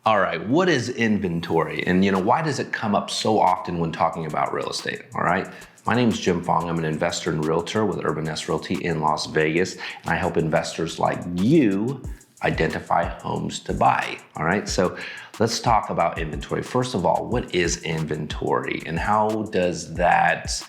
All right, what is inventory? And why does it come up so often when talking about real estate? All right, my name is Jim Fong. I'm an investor and realtor with Urban Nest Realty in Las Vegas, and I help investors like you identify homes to buy. All right, so let's talk about inventory. First of all, what is inventory and how does that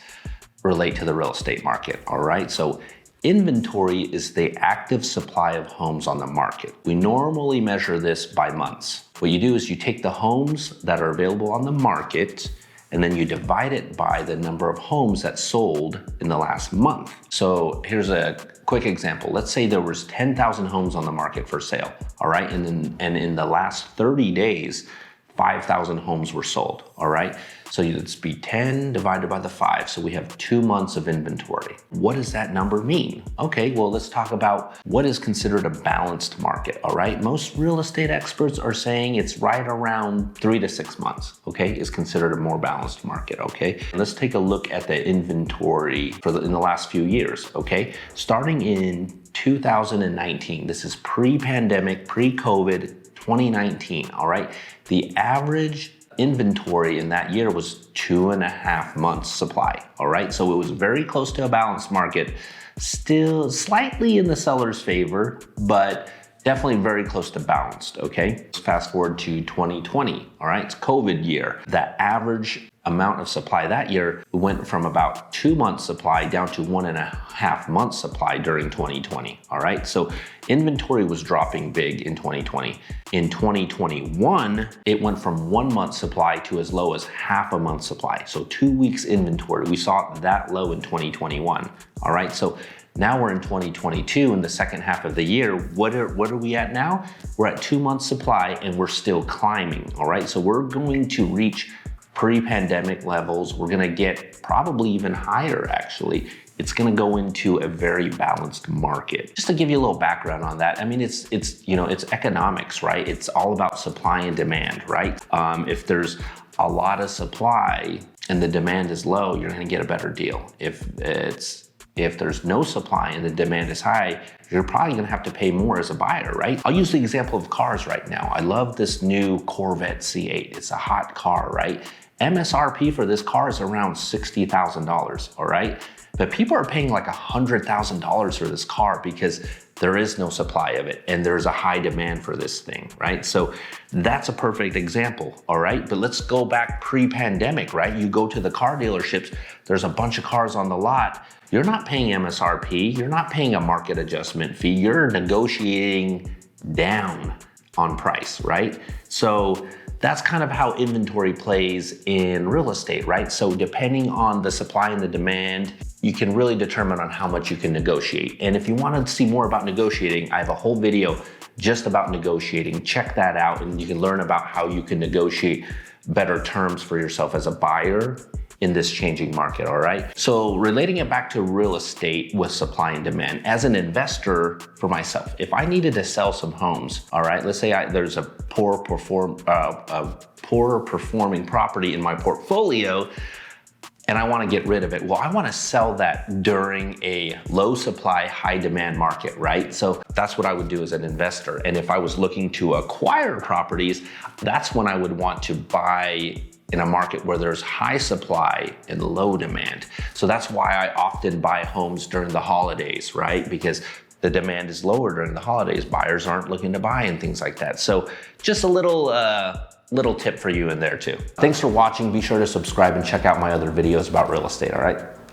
relate to the real estate market? All right, so inventory is the active supply of homes on the market. We normally measure this by months. What you do is you take the homes that are available on the market and then you divide it by the number of homes that sold in the last month. So here's a quick example. Let's say there was 10,000 homes on the market for sale, all right? And in the last 30 days, 5,000 homes were sold, all right? So let's be 10 divided by the 5. So we have 2 months of inventory. What does that number mean? Okay, well, let's talk about what is considered a balanced market, all right? Most real estate experts are saying it's right around 3 to 6 months, okay, is considered a more balanced market, okay? Let's take a look at the inventory in the last few years, okay? Starting in 2019, this is pre-pandemic, pre-COVID, 2019, all right? The average inventory in that year was 2.5 months supply, all right? So it was very close to a balanced market, still slightly in the seller's favor, but definitely very close to balanced, okay? Let's fast forward to 2020, all right? It's COVID year. The average amount of supply that year went from about 2 months supply down to 1.5 months supply during 2020, all right? So inventory was dropping big in 2020. In 2021, it went from 1 month supply to as low as half a month supply. So 2 weeks inventory, we saw it that low in 2021, all right? So now we're in 2022 in the second half of the year. What are we at now? We're at 2 months supply and we're still climbing, all right? So we're going to reach pre-pandemic levels. We're gonna get probably even higher, actually. It's gonna go into a very balanced market. Just to give you a little background on that, I mean, it's economics, right? It's all about supply and demand, right? If there's a lot of supply and the demand is low, you're gonna get a better deal. If there's no supply and the demand is high, you're probably gonna have to pay more as a buyer, right? I'll use the example of cars right now. I love this new Corvette C8. It's a hot car, right? MSRP for this car is around $60,000, all right? But people are paying like $100,000 for this car because there is no supply of it and there's a high demand for this thing, right? So that's a perfect example, all right? But let's go back pre-pandemic, right? You go to the car dealerships, there's a bunch of cars on the lot. You're not paying MSRP, you're not paying a market adjustment fee, you're negotiating down on price, right? So that's kind of how inventory plays in real estate, right? So depending on the supply and the demand, you can really determine on how much you can negotiate. And if you want to see more about negotiating, I have a whole video just about negotiating. Check that out and you can learn about how you can negotiate better terms for yourself as a buyer in this changing market, all right? So relating it back to real estate with supply and demand, as an investor for myself, if I needed to sell some homes, all right, let's say there's a poor performing property in my portfolio and I wanna get rid of it. Well, I wanna sell that during a low supply, high demand market, right? So that's what I would do as an investor. And if I was looking to acquire properties, that's when I would want to buy in a market where there's high supply and low demand. So that's why I often buy homes during the holidays, right? Because the demand is lower during the holidays. Buyers aren't looking to buy and things like that. So just a little tip for you in there too. Thanks for watching. Be sure to subscribe and check out my other videos about real estate, all right?